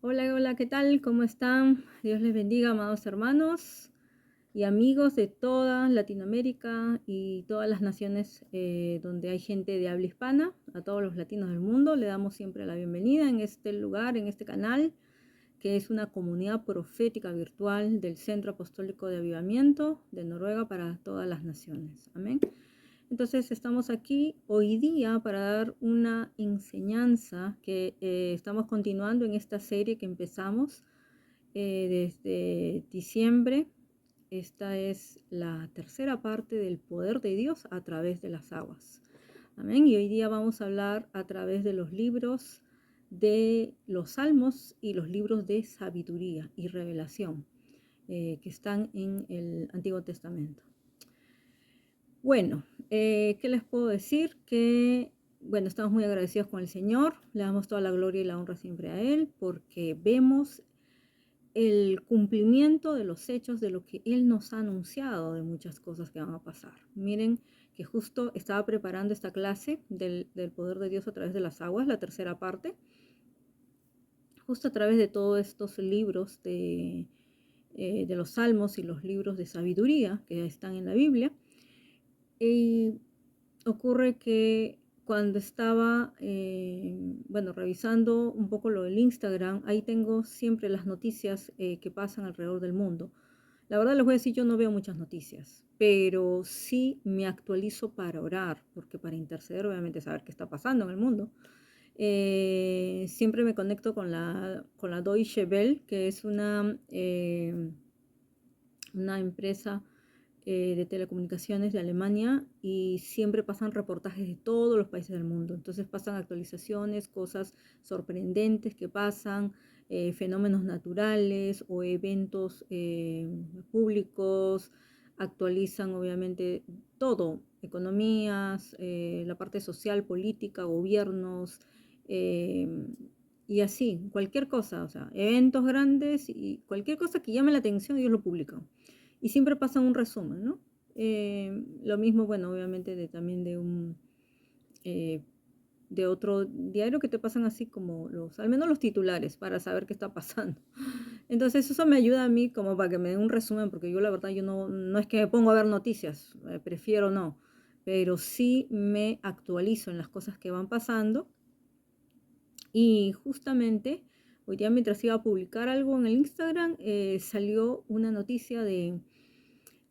Hola, hola, ¿qué tal? ¿Cómo están? Dios les bendiga, amados hermanos y amigos de toda Latinoamérica y todas las naciones donde hay gente de habla hispana. A todos los latinos del mundo le damos siempre la bienvenida en este lugar, en este canal, que es una comunidad profética virtual del Centro Apostólico de Avivamiento de Noruega para todas las naciones. Amén. Entonces estamos aquí hoy día para dar una enseñanza que estamos continuando en esta serie que empezamos desde diciembre. Esta es la tercera parte del poder de Dios a través de las aguas. Amén. Y hoy día vamos a hablar a través de los libros de los Salmos y los libros de sabiduría y revelación que están en el Antiguo Testamento. Bueno, ¿qué les puedo decir? Bueno, estamos muy agradecidos con el Señor, le damos toda la gloria y la honra siempre a Él, porque vemos el cumplimiento de los hechos de lo que Él nos ha anunciado de muchas cosas que van a pasar. Miren que justo estaba preparando esta clase del poder de Dios a través de las aguas, la tercera parte, justo a través de todos estos libros de los Salmos y los libros de sabiduría que están en la Biblia. Y ocurre que cuando estaba, revisando un poco lo del Instagram, ahí tengo siempre las noticias que pasan alrededor del mundo. La verdad les voy a decir, yo no veo muchas noticias, pero sí me actualizo para orar, porque para interceder, obviamente, saber qué está pasando en el mundo. Siempre me conecto con la Deutsche Welle, que es una empresa de telecomunicaciones de Alemania, y siempre pasan reportajes de todos los países del mundo. Entonces pasan actualizaciones, cosas sorprendentes que pasan, fenómenos naturales o eventos públicos. Actualizan obviamente todo, economías, la parte social, política, gobiernos, eh, y así, cualquier cosa, o sea, eventos grandes y cualquier cosa que llame la atención, ellos lo publican. Y siempre pasan un resumen, ¿no? Lo mismo, bueno, obviamente también eh, de otro diario que te pasan así como al menos los titulares para saber qué está pasando. Entonces eso me ayuda a mí como para que me den un resumen, porque yo la verdad yo no es que me pongo a ver noticias, prefiero no, pero sí me actualizo en las cosas que van pasando. Y justamente hoy día, mientras iba a publicar algo en el Instagram, salió una noticia de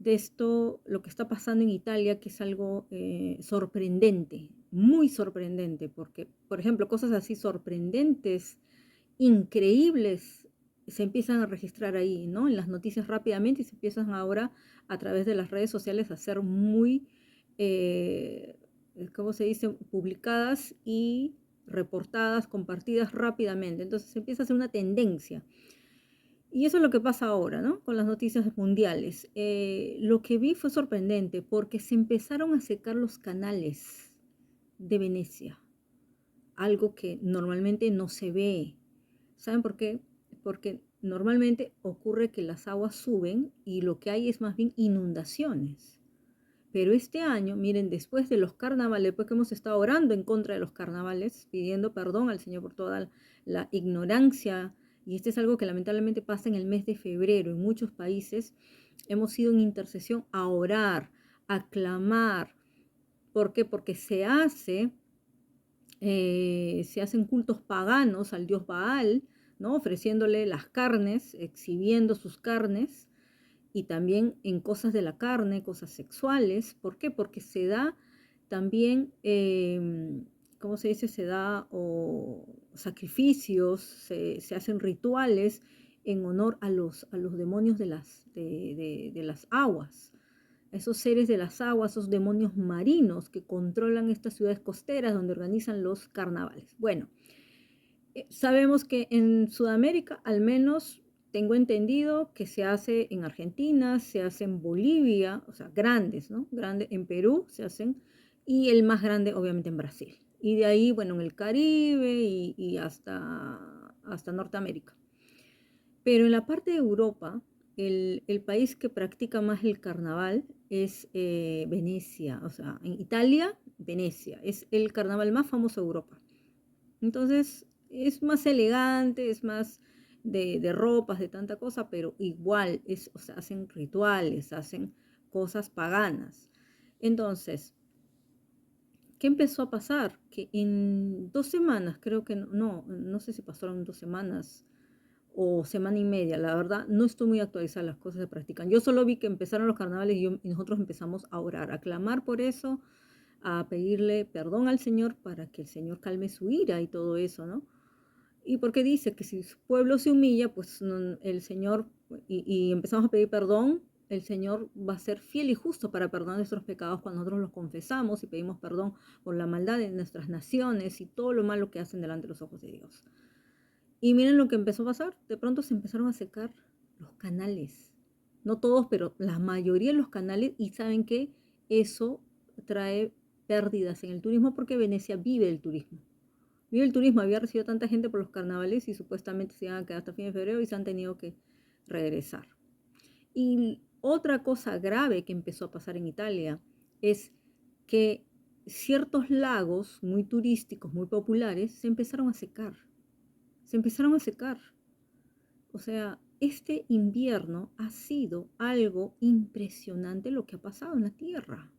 esto, lo que está pasando en Italia, que es algo sorprendente, muy sorprendente, porque, por ejemplo, cosas así sorprendentes, increíbles, se empiezan a registrar ahí, ¿no? En las noticias rápidamente, y se empiezan ahora a través de las redes sociales a ser muy, eh, ¿cómo se dice?, publicadas y reportadas, compartidas rápidamente. Entonces se empieza a hacer una tendencia. Y eso es lo que pasa ahora, ¿no? Con las noticias mundiales. Lo que vi fue sorprendente porque se empezaron a secar los canales de Venecia, algo que normalmente no se ve. ¿Saben por qué? Porque normalmente ocurre que las aguas suben y lo que hay es más bien inundaciones. Pero este año, miren, después de los carnavales, después que hemos estado orando en contra de los carnavales, pidiendo perdón al Señor por toda la ignorancia, y este es algo que lamentablemente pasa en el mes de febrero en muchos países, hemos ido en intercesión a orar, a clamar. ¿Por qué? Porque se hacen cultos paganos al dios Baal, ¿no? Ofreciéndole las carnes, exhibiendo sus carnes, y también en cosas de la carne, cosas sexuales. ¿Por qué? Porque se da también, ¿cómo se dice? Se da sacrificios, se hacen rituales en honor a los demonios de las aguas, esos seres de las aguas, esos demonios marinos que controlan estas ciudades costeras donde organizan los carnavales. Bueno, sabemos que en Sudamérica, al menos tengo entendido que se hace en Argentina, se hace en Bolivia, o sea, grandes, ¿no? Grandes en Perú se hacen, y el más grande obviamente en Brasil. Y de ahí, bueno, en el Caribe y hasta Norteamérica. Pero en la parte de Europa, el país que practica más el carnaval es Venecia, o sea, en Italia, Venecia, es el carnaval más famoso de Europa. Entonces, es más elegante, es más, de ropas, de tanta cosa, pero igual o sea, hacen rituales, hacen cosas paganas. Entonces, ¿qué empezó a pasar? Que en 2 semanas, creo que no sé si pasaron 2 semanas o semana y media, la verdad, no estoy muy actualizada, las cosas se practican. Yo solo vi que empezaron los carnavales y nosotros empezamos a orar, a clamar por eso, a pedirle perdón al Señor para que el Señor calme su ira y todo eso, ¿no? Y porque dice que si su pueblo se humilla, pues el Señor, y empezamos a pedir perdón, el Señor va a ser fiel y justo para perdonar nuestros pecados cuando nosotros los confesamos y pedimos perdón por la maldad de nuestras naciones y todo lo malo que hacen delante de los ojos de Dios. Y miren lo que empezó a pasar. De pronto se empezaron a secar los canales. No todos, pero la mayoría de los canales. Y saben que eso trae pérdidas en el turismo porque Venecia vive el turismo. Vive el turismo. Había recibido tanta gente por los carnavales y supuestamente se iban a quedar hasta fin de febrero y se han tenido que regresar. Y otra cosa grave que empezó a pasar en Italia es que ciertos lagos muy turísticos, muy populares, se empezaron a secar. Se empezaron a secar. O sea, este invierno ha sido algo impresionante lo que ha pasado en la Tierra.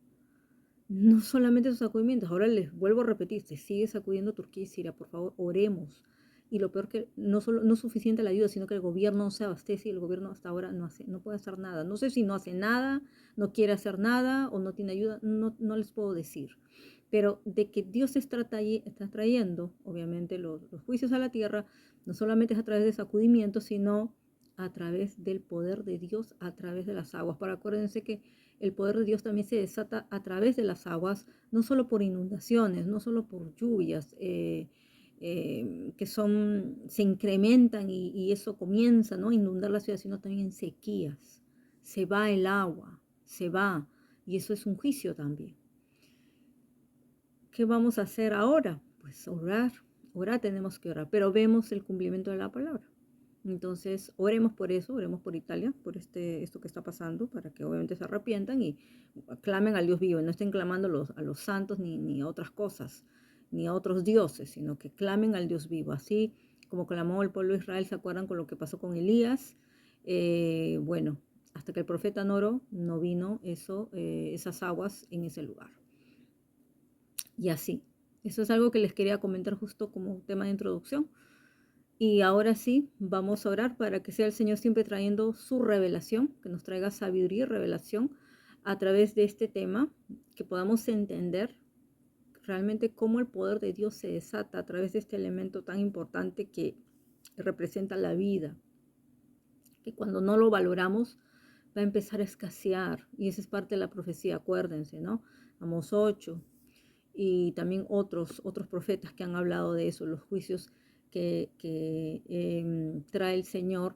No solamente esos sacudimientos, ahora les vuelvo a repetir, se sigue sacudiendo Turquía y Siria, por favor, oremos. Y lo peor que no es suficiente la ayuda, sino que el gobierno no se abastece y el gobierno hasta ahora no puede hacer nada. No sé si no hace nada, no quiere hacer nada o no tiene ayuda, no les puedo decir. Pero de que Dios está trayendo, obviamente, los juicios a la tierra, no solamente es a través de sacudimientos, sino a través del poder de Dios, a través de las aguas. Para acuérdense que el poder de Dios también se desata a través de las aguas, no solo por inundaciones, no solo por lluvias que se incrementan y eso comienza, ¿no?, a inundar la ciudad, sino también en sequías. Se va el agua, se va, y eso es un juicio también. ¿Qué vamos a hacer ahora? Pues orar, orar, tenemos que orar, pero vemos el cumplimiento de la palabra. Entonces, oremos por eso, oremos por Italia, por esto que está pasando, para que obviamente se arrepientan y clamen al Dios vivo, no estén clamando a los santos ni a otras cosas, ni a otros dioses, sino que clamen al Dios vivo. Así como clamó el pueblo de Israel, ¿se acuerdan con lo que pasó con Elías? Bueno, hasta que el profeta no oró, no vino esas aguas en ese lugar. Y así, eso es algo que les quería comentar justo como tema de introducción. Y ahora sí, vamos a orar para que sea el Señor siempre trayendo su revelación, que nos traiga sabiduría y revelación a través de este tema, que podamos entender realmente cómo el poder de Dios se desata a través de este elemento tan importante que representa la vida, que cuando no lo valoramos va a empezar a escasear. Y esa es parte de la profecía, acuérdense, ¿no? Amos 8 y también otros profetas que han hablado de eso, los juicios que trae el Señor,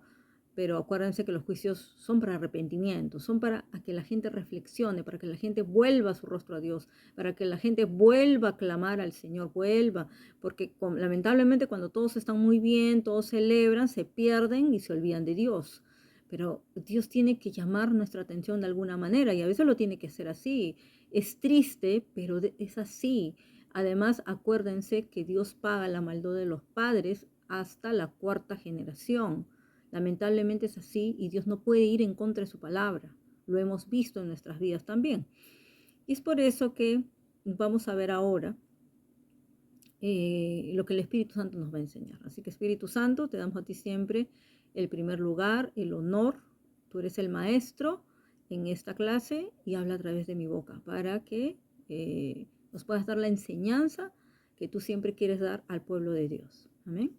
pero acuérdense que los juicios son para arrepentimiento, son para que la gente reflexione, para que la gente vuelva su rostro a Dios, para que la gente vuelva a clamar al Señor, vuelva, porque lamentablemente cuando todos están muy bien, todos celebran, se pierden y se olvidan de Dios. Pero Dios tiene que llamar nuestra atención de alguna manera y a veces lo tiene que hacer así. Es triste, pero es así. Además, acuérdense que Dios paga la maldad de los padres hasta la 4ª generación. Lamentablemente es así y Dios no puede ir en contra de su palabra. Lo hemos visto en nuestras vidas también. Y es por eso que vamos a ver ahora lo que el Espíritu Santo nos va a enseñar. Así que Espíritu Santo, te damos a ti siempre el primer lugar, el honor. Tú eres el maestro en esta clase y habla a través de mi boca para que nos puedas dar la enseñanza que tú siempre quieres dar al pueblo de Dios. Amén.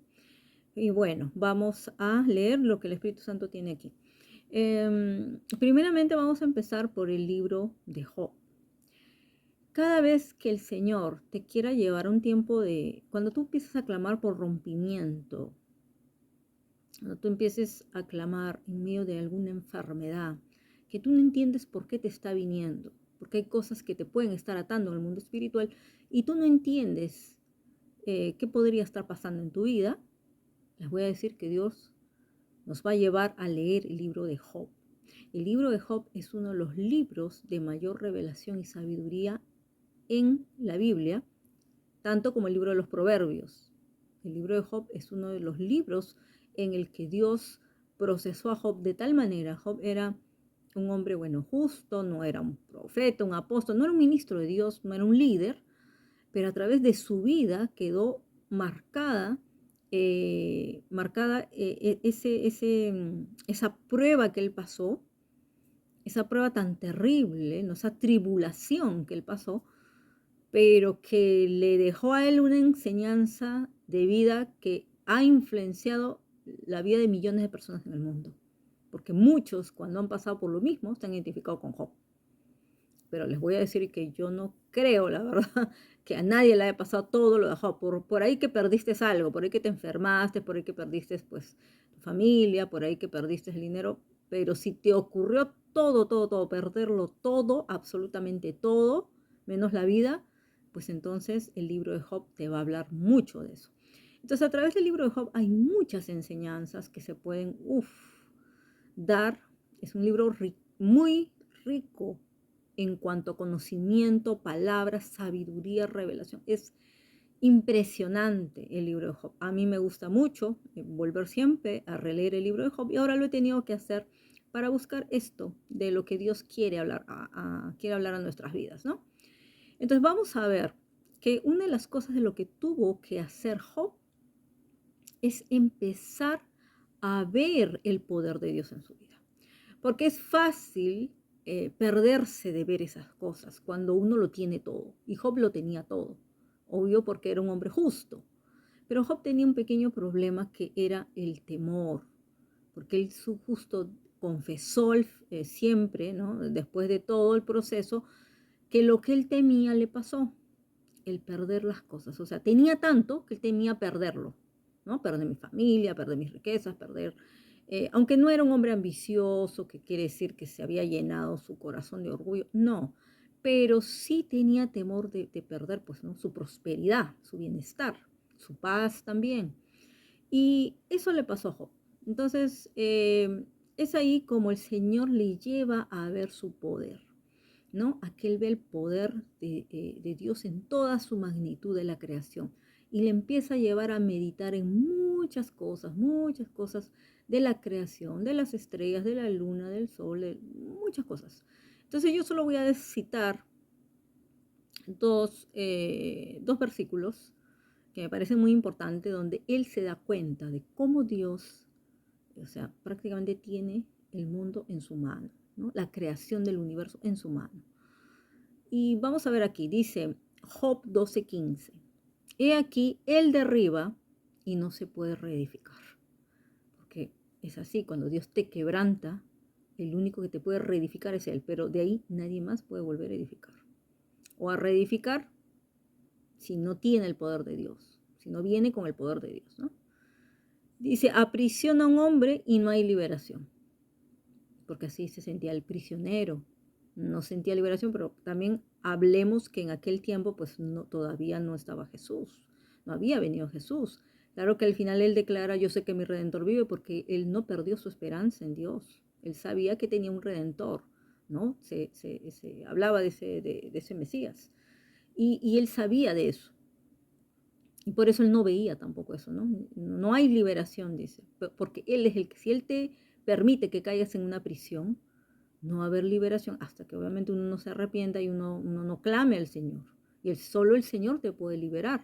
Y bueno, vamos a leer lo que el Espíritu Santo tiene aquí. Primeramente vamos a empezar por el libro de Job. Cada vez que el Señor te quiera llevar a un tiempo cuando tú empiezas a clamar por rompimiento, cuando tú empieces a clamar en medio de alguna enfermedad, que tú no entiendes por qué te está viniendo, porque hay cosas que te pueden estar atando en el mundo espiritual y tú no entiendes qué podría estar pasando en tu vida, les voy a decir que Dios nos va a llevar a leer el libro de Job. El libro de Job es uno de los libros de mayor revelación y sabiduría en la Biblia, tanto como el libro de los Proverbios. El libro de Job es uno de los libros en el que Dios procesó a Job de tal manera. Job era un hombre, bueno, justo, no era un profeta, un apóstol, no era un ministro de Dios, no era un líder, pero a través de su vida quedó esa prueba que él pasó, esa prueba tan terrible, ¿no? Esa tribulación que él pasó, pero que le dejó a él una enseñanza de vida que ha influenciado la vida de millones de personas en el mundo. Porque muchos, cuando han pasado por lo mismo, se han identificado con Job. Pero les voy a decir que yo no creo, la verdad, que a nadie le haya pasado todo lo de Job. Por ahí que perdiste algo, por ahí que te enfermaste, por ahí que perdiste pues tu familia, por ahí que perdiste el dinero. Pero si te ocurrió todo, perderlo todo, absolutamente todo, menos la vida, pues entonces el libro de Job te va a hablar mucho de eso. Entonces a través del libro de Job hay muchas enseñanzas que se pueden dar. Es un libro muy rico en cuanto a conocimiento, palabras, sabiduría, revelación. Es impresionante el libro de Job. A mí me gusta mucho volver siempre a releer el libro de Job y ahora lo he tenido que hacer para buscar esto de lo que Dios quiere hablar quiere hablar a nuestras vidas, ¿no? Entonces vamos a ver que una de las cosas de lo que tuvo que hacer Job es empezar a ver el poder de Dios en su vida. Porque es fácil perderse de ver esas cosas cuando uno lo tiene todo. Y Job lo tenía todo. Obvio porque era un hombre justo. Pero Job tenía un pequeño problema que era el temor. Porque él justo confesó siempre, ¿no? Después de todo el proceso, que lo que él temía le pasó. El perder las cosas. O sea, tenía tanto que él temía perderlo. ¿No? Perder mi familia, perder mis riquezas, aunque no era un hombre ambicioso, que quiere decir que se había llenado su corazón de orgullo, no, pero sí tenía temor de perder pues, ¿no? Su prosperidad, su bienestar, su paz también. Y eso le pasó a Job. Entonces, es ahí como el Señor le lleva a ver su poder, ¿no? Aquel ve el poder de Dios en toda su magnitud de la creación y le empieza a llevar a meditar en muchas cosas de la creación, de las estrellas, de la luna, del sol, de muchas cosas. Entonces yo solo voy a citar dos versículos que me parecen muy importantes, donde él se da cuenta de cómo Dios, o sea, prácticamente tiene el mundo en su mano, ¿no? La creación del universo en su mano. Y vamos a ver aquí, dice Job 12:15. He aquí, él derriba y no se puede reedificar. Porque es así, cuando Dios te quebranta, el único que te puede reedificar es Él, pero de ahí nadie más puede volver a edificar. O a reedificar si no tiene el poder de Dios, si no viene con el poder de Dios, ¿no? Dice, aprisiona a un hombre y no hay liberación. Porque así se sentía el prisionero. No sentía liberación, pero también hablemos que en aquel tiempo pues todavía no estaba Jesús, no había venido Jesús. Claro que al final él declara, yo sé que mi Redentor vive, porque él no perdió su esperanza en Dios. Él sabía que tenía un Redentor, ¿no? Se hablaba de ese Mesías. Y él sabía de eso. Y por eso él no veía tampoco eso, ¿no? No hay liberación, dice, porque él es el que, si él te permite que caigas en una prisión, no va a haber liberación hasta que obviamente uno no se arrepienta y uno no clame al Señor. Y solo el Señor te puede liberar.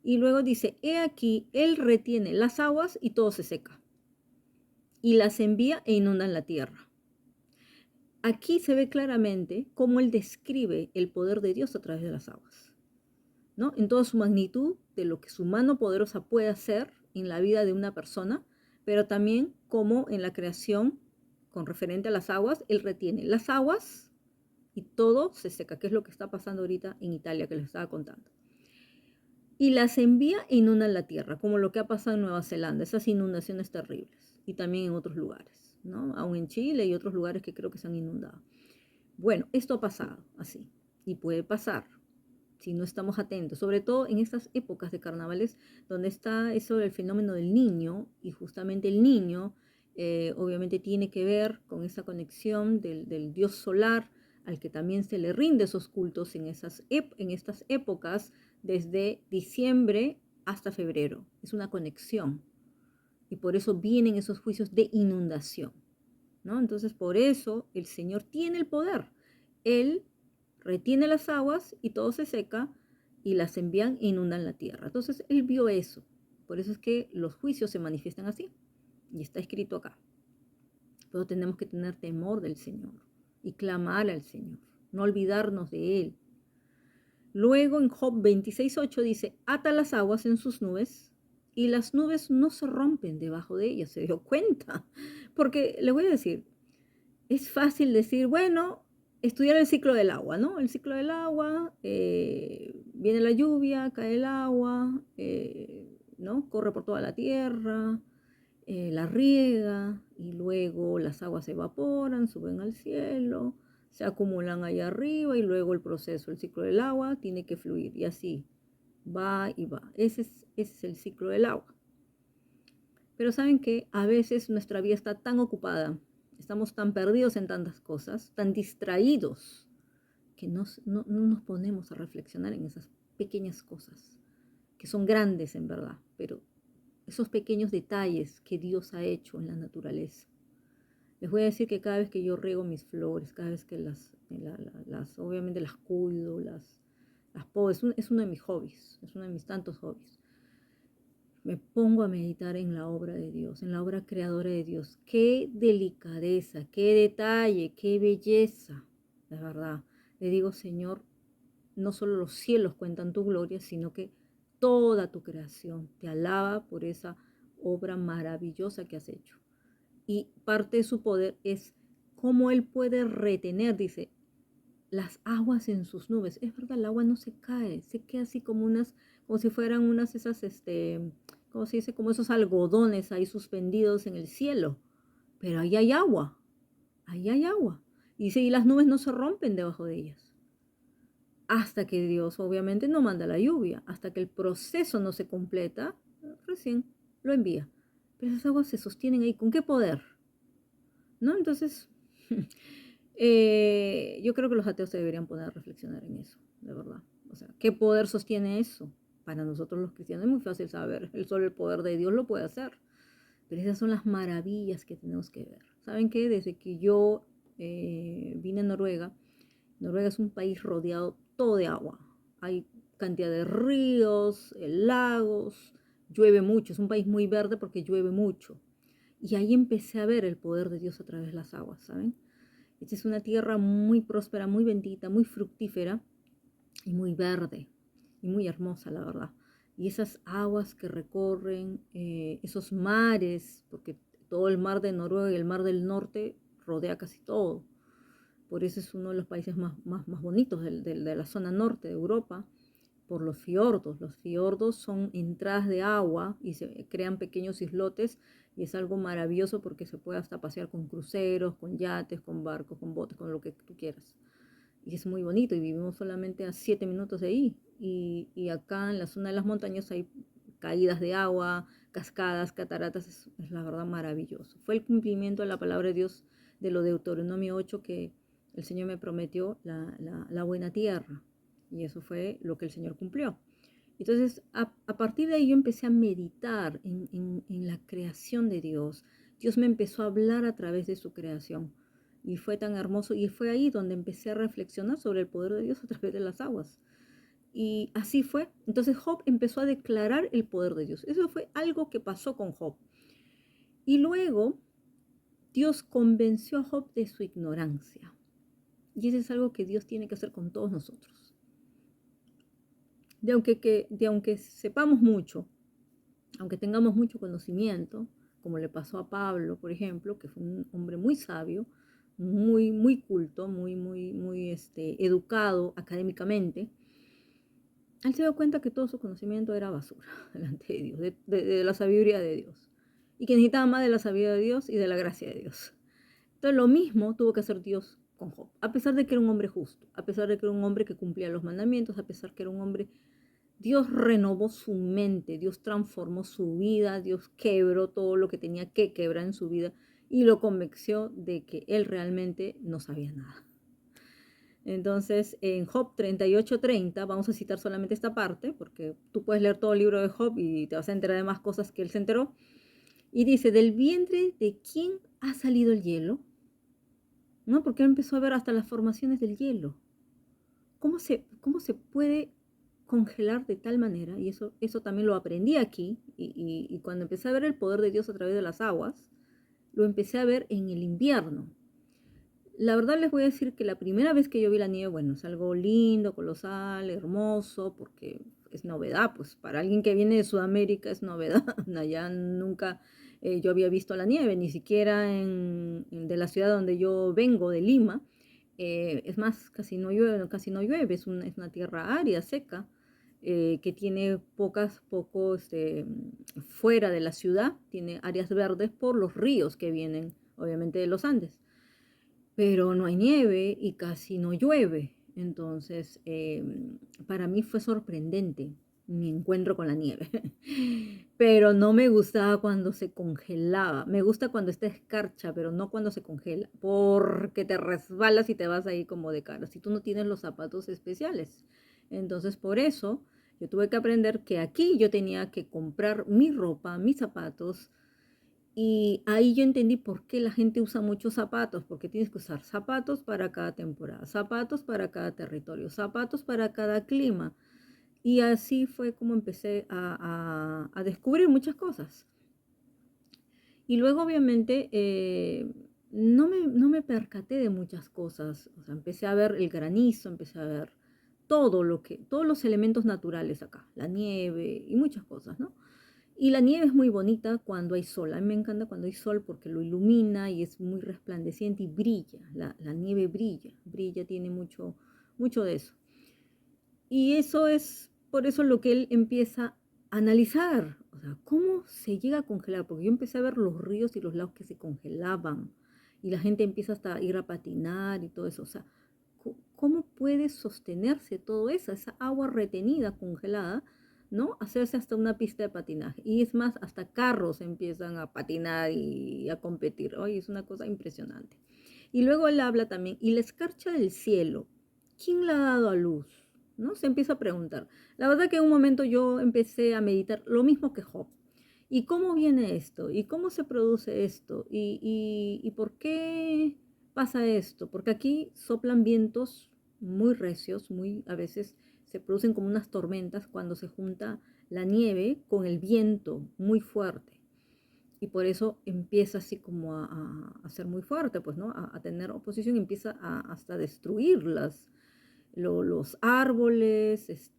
Y luego dice, he aquí, Él retiene las aguas y todo se seca. Y las envía e inundan la tierra. Aquí se ve claramente cómo Él describe el poder de Dios a través de las aguas, ¿no? En toda su magnitud de lo que su mano poderosa puede hacer en la vida de una persona, pero también como en la creación, con referente a las aguas, Él retiene las aguas y todo se seca, que es lo que está pasando ahorita en Italia, que les estaba contando. Y las envía e inundan la tierra, como lo que ha pasado en Nueva Zelanda, esas inundaciones terribles, y también en otros lugares, ¿no? Aún en Chile y otros lugares que creo que se han inundado. Bueno, esto ha pasado así, y puede pasar si no estamos atentos, sobre todo en estas épocas de carnavales, donde está eso del fenómeno del niño, y justamente el niño obviamente tiene que ver con esa conexión del dios solar, al que también se le rinde esos cultos en estas épocas, desde diciembre hasta febrero. Es una conexión. y por eso vienen esos juicios de inundación, ¿no? Entonces, por eso el Señor tiene el poder. Él retiene las aguas y todo se seca y las envían e inundan la tierra. Entonces, Él vio eso. Por eso es que los juicios se manifiestan así. Y está escrito acá. Pero tenemos que tener temor del Señor y clamar al Señor, no olvidarnos de Él. Luego en Job 26:8 dice, ata las aguas en sus nubes y las nubes no se rompen debajo de ellas. Se dio cuenta. Porque le voy a decir, es fácil decir, bueno, estudiar el ciclo del agua, ¿no? El ciclo del agua, viene la lluvia, cae el agua, ¿no? Corre por toda la tierra, la riega y luego las aguas se evaporan, suben al cielo, se acumulan allá arriba y luego el proceso, el ciclo del agua tiene que fluir y así va y va. Ese es el ciclo del agua. Pero saben que a veces nuestra vida está tan ocupada, estamos tan perdidos en tantas cosas, tan distraídos, que no nos ponemos a reflexionar en esas pequeñas cosas, que son grandes en verdad, pero esos pequeños detalles que Dios ha hecho en la naturaleza. Les voy a decir que cada vez que yo riego mis flores, cada vez que obviamente las cuido, las podo, es uno de mis hobbies, es uno de mis tantos hobbies. Me pongo a meditar en la obra de Dios, en la obra creadora de Dios. Qué delicadeza, qué detalle, qué belleza, de verdad. Le digo, Señor, no solo los cielos cuentan tu gloria, sino que toda tu creación te alaba por esa obra maravillosa que has hecho. Y parte de su poder es cómo Él puede retener, dice, las aguas en sus nubes. Es verdad, el agua no se cae, se queda así como si fueran unas esas, ¿cómo se dice? Como esos algodones ahí suspendidos en el cielo. Pero ahí hay agua, ahí hay agua. Y dice, y las nubes no se rompen debajo de ellas. Hasta que Dios obviamente no manda la lluvia, hasta que el proceso no se completa, recién lo envía. Pero esas aguas se sostienen ahí. ¿Con qué poder? ¿No? Entonces, yo creo que los ateos se deberían poner a reflexionar en eso, de verdad. O sea, ¿qué poder sostiene eso? Para nosotros los cristianos es muy fácil saber, solo el poder de Dios lo puede hacer. Pero esas son las maravillas que tenemos que ver. ¿Saben qué? Desde que yo vine a Noruega, Noruega es un país rodeado todo de agua. Hay cantidad de ríos, lagos, llueve mucho. Es un país muy verde porque llueve mucho. Y ahí empecé a ver el poder de Dios a través de las aguas, ¿saben? Esta es una tierra muy próspera, muy bendita, muy fructífera y muy verde y muy hermosa, la verdad. Y esas aguas que recorren, esos mares, porque todo el mar de Noruega y el mar del norte rodea casi todo. Por eso es uno de los países más bonitos de la zona norte de Europa, por los fiordos. Los fiordos son entradas de agua y se crean pequeños islotes y es algo maravilloso porque se puede hasta pasear con cruceros, con yates, con barcos, con botes, con lo que tú quieras. Y es muy bonito y vivimos solamente a 7 minutos de ahí. Y acá en la zona de las montañas hay caídas de agua, cascadas, cataratas, es la verdad maravilloso. Fue el cumplimiento de la palabra de Dios de lo de Deuteronomio 8 que el Señor me prometió la buena tierra. Y eso fue lo que el Señor cumplió. Entonces, a partir de ahí yo empecé a meditar en la creación de Dios. Dios me empezó a hablar a través de su creación. Y fue tan hermoso. Y fue ahí donde empecé a reflexionar sobre el poder de Dios a través de las aguas. Y así fue. Entonces Job empezó a declarar el poder de Dios. Eso fue algo que pasó con Job. Y luego Dios convenció a Job de su ignorancia. Y eso es algo que Dios tiene que hacer con todos nosotros. De aunque sepamos mucho, aunque tengamos mucho conocimiento, como le pasó a Pablo, por ejemplo, que fue un hombre muy sabio, muy culto, muy educado académicamente, él se dio cuenta que todo su conocimiento era basura delante de Dios, de la sabiduría de Dios, y que necesitaba más de la sabiduría de Dios y de la gracia de Dios. Entonces lo mismo tuvo que hacer Dios con Job, a pesar de que era un hombre justo, a pesar de que era un hombre que cumplía los mandamientos, a pesar de que era un hombre. Dios renovó su mente, Dios transformó su vida, Dios quebró todo lo que tenía que quebrar en su vida y lo convenció de que él realmente no sabía nada. Entonces, en Job 38:30, vamos a citar solamente esta parte, porque tú puedes leer todo el libro de Job y te vas a enterar de más cosas que él se enteró. Y dice, ¿del vientre de quién ha salido el hielo? ¿No? Porque él empezó a ver hasta las formaciones del hielo. ¿Cómo se puede congelar de tal manera? Y eso también lo aprendí aquí. Y cuando empecé a ver el poder de Dios a través de las aguas, lo empecé a ver en el invierno. La verdad les voy a decir que la primera vez que yo vi la nieve, bueno, es algo lindo, colosal, hermoso, porque es novedad, pues para alguien que viene de Sudamérica es novedad. Allá nunca yo había visto la nieve, ni siquiera de la ciudad donde yo vengo, de Lima. Es más, casi no llueve, es una tierra árida, seca, que tiene fuera de la ciudad, tiene áreas verdes por los ríos que vienen, obviamente, de los Andes, pero no hay nieve y casi no llueve. Entonces, para mí fue sorprendente mi encuentro con la nieve. Pero no me gustaba cuando se congelaba. Me gusta cuando está escarcha, pero no cuando se congela, porque te resbalas y te vas ahí como de cara, si tú no tienes los zapatos especiales. Entonces, por eso, yo tuve que aprender que aquí yo tenía que comprar mi ropa, mis zapatos, y ahí yo entendí por qué la gente usa muchos zapatos, porque tienes que usar zapatos para cada temporada, zapatos para cada territorio, zapatos para cada clima. Y así fue como empecé a descubrir muchas cosas. Y luego, obviamente, no me percaté de muchas cosas. O sea, empecé a ver el granizo, empecé a ver todos los elementos naturales acá, la nieve y muchas cosas, ¿no? Y la nieve es muy bonita cuando hay sol. A mí me encanta cuando hay sol porque lo ilumina y es muy resplandeciente y brilla. La nieve brilla, tiene mucho, mucho de eso. Y eso es por eso lo que él empieza a analizar. O sea, ¿cómo se llega a congelar? Porque yo empecé a ver los ríos y los lagos que se congelaban. Y la gente empieza hasta a ir a patinar y todo eso. O sea, ¿cómo puede sostenerse todo eso? Esa agua retenida, congelada, ¿no? Hacerse hasta una pista de patinaje. Y es más, hasta carros empiezan a patinar y a competir. Oye, es una cosa impresionante. Y luego él habla también, y la escarcha del cielo, ¿quién la ha dado a luz? ¿No? Se empieza a preguntar. La verdad que en un momento yo empecé a meditar lo mismo que Job. ¿Y cómo viene esto? ¿Y cómo se produce esto? ¿Y por qué pasa esto? Porque aquí soplan vientos muy recios, a veces se producen como unas tormentas cuando se junta la nieve con el viento muy fuerte. Y por eso empieza así como a ser muy fuerte, pues, ¿no? A tener oposición, empieza hasta destruir los árboles,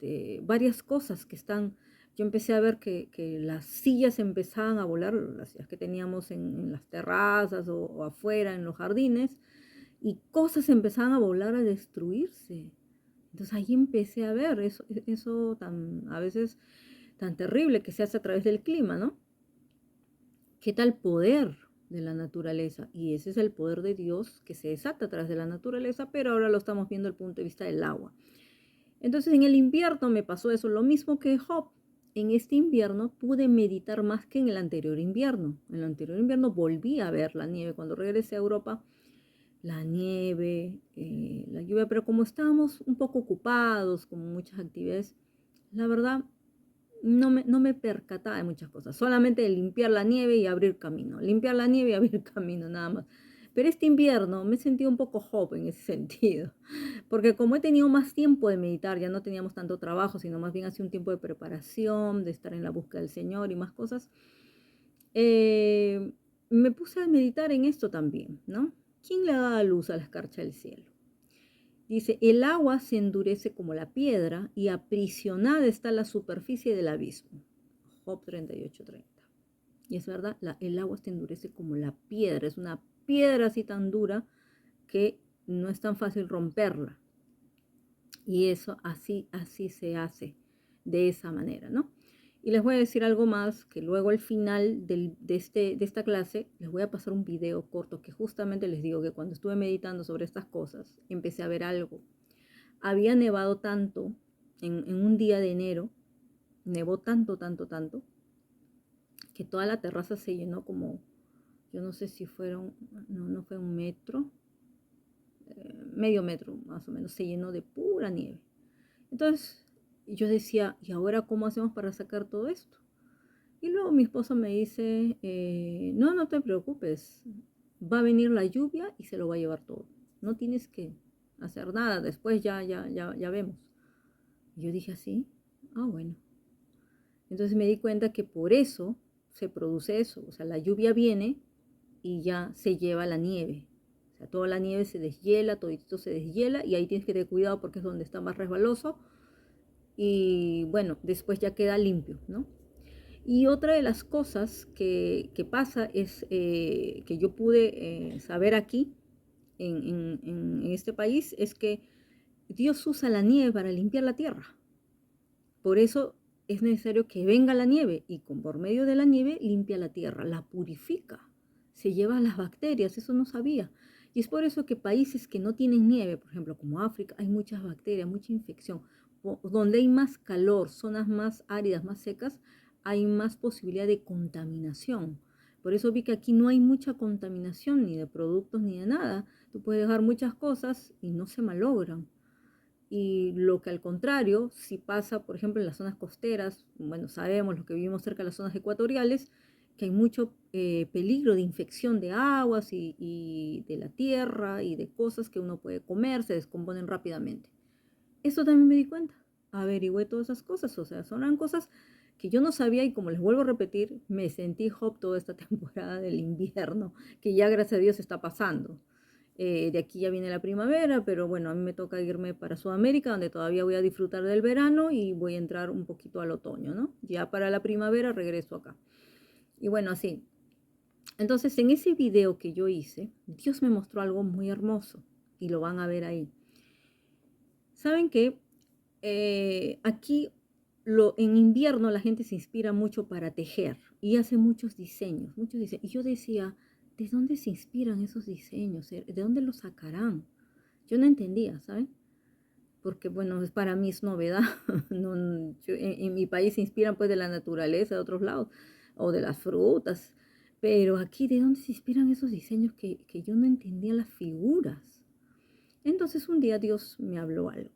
varias cosas que están. Yo empecé a ver que las sillas empezaban a volar, las sillas que teníamos en las terrazas o afuera en los jardines, y cosas empezaban a volar, a destruirse. Entonces ahí empecé a ver eso a veces tan terrible que se hace a través del clima, ¿no? ¿Qué tal poder de la naturaleza? Y ese es el poder de Dios que se desata a través de la naturaleza, pero ahora lo estamos viendo desde el punto de vista del agua. Entonces en el invierno me pasó eso, lo mismo que Job. En este invierno pude meditar más que en el anterior invierno. En el anterior invierno volví a ver la nieve. Cuando regresé a Europa, la nieve, la lluvia, pero como estábamos un poco ocupados con muchas actividades, la verdad no me percataba de muchas cosas. Solamente de limpiar la nieve y abrir camino. Limpiar la nieve y abrir camino, nada más. Pero este invierno me he sentido un poco Job en ese sentido, porque como he tenido más tiempo de meditar, ya no teníamos tanto trabajo, sino más bien hace un tiempo de preparación, de estar en la búsqueda del Señor y más cosas, eh, me puse a meditar en esto también, ¿no? ¿Quién le da luz a la escarcha del cielo? Dice, el agua se endurece como la piedra y aprisionada está la superficie del abismo. Job 38:30. Y es verdad, el agua se endurece como la piedra, es una piedra así tan dura que no es tan fácil romperla. Y eso así se hace, de esa manera, ¿no? Y les voy a decir algo más, que luego al final de esta clase les voy a pasar un video corto que justamente les digo que cuando estuve meditando sobre estas cosas, empecé a ver algo. Había nevado tanto en un día de enero, nevó tanto, tanto, tanto, que toda la terraza se llenó como, yo no sé si fueron, no fue un metro, medio metro más o menos, se llenó de pura nieve. Entonces yo decía, ¿y ahora cómo hacemos para sacar todo esto? Y luego mi esposo me dice, no, no te preocupes, va a venir la lluvia y se lo va a llevar todo. No tienes que hacer nada, después ya vemos. Y yo dije así, ah, bueno. Entonces me di cuenta que por eso se produce eso. O sea, la lluvia viene y ya se lleva la nieve. O sea, toda la nieve se deshiela, todito se deshiela y ahí tienes que tener cuidado porque es donde está más resbaloso. Y bueno, después ya queda limpio, ¿no? Y otra de las cosas que pasa es que yo pude saber aquí, en este país, es que Dios usa la nieve para limpiar la tierra. Por eso es necesario que venga la nieve y por medio de la nieve limpia la tierra, la purifica, se lleva las bacterias, eso no sabía. Y es por eso que países que no tienen nieve, por ejemplo, como África, hay muchas bacterias, mucha infección. Donde hay más calor, zonas más áridas, más secas, hay más posibilidad de contaminación. Por eso vi que aquí no hay mucha contaminación ni de productos ni de nada. Tú puedes dejar muchas cosas y no se malogran. Y lo que al contrario, si pasa, por ejemplo, en las zonas costeras, bueno, sabemos los que vivimos cerca de las zonas ecuatoriales, que hay mucho peligro de infección de aguas y de la tierra y de cosas que uno puede comer, se descomponen rápidamente. Eso también me di cuenta, averigüé todas esas cosas, o sea, son cosas que yo no sabía y como les vuelvo a repetir, me sentí Job toda esta temporada del invierno, que ya gracias a Dios está pasando. De aquí ya viene la primavera, pero bueno, a mí me toca irme para Sudamérica, donde todavía voy a disfrutar del verano y voy a entrar un poquito al otoño, ¿no? Ya para la primavera regreso acá. Y bueno, así. Entonces, en ese video que yo hice, Dios me mostró algo muy hermoso y lo van a ver ahí. ¿Saben qué? Aquí en invierno la gente se inspira mucho para tejer y hace muchos diseños, muchos diseños. Y yo decía, ¿de dónde se inspiran esos diseños? ¿De dónde los sacarán? Yo no entendía, ¿saben? Porque, bueno, para mí es novedad. En mi país se inspiran pues de la naturaleza de otros lados o de las frutas. Pero aquí, ¿de dónde se inspiran esos diseños que yo no entendía las figuras? Entonces un día Dios me habló algo.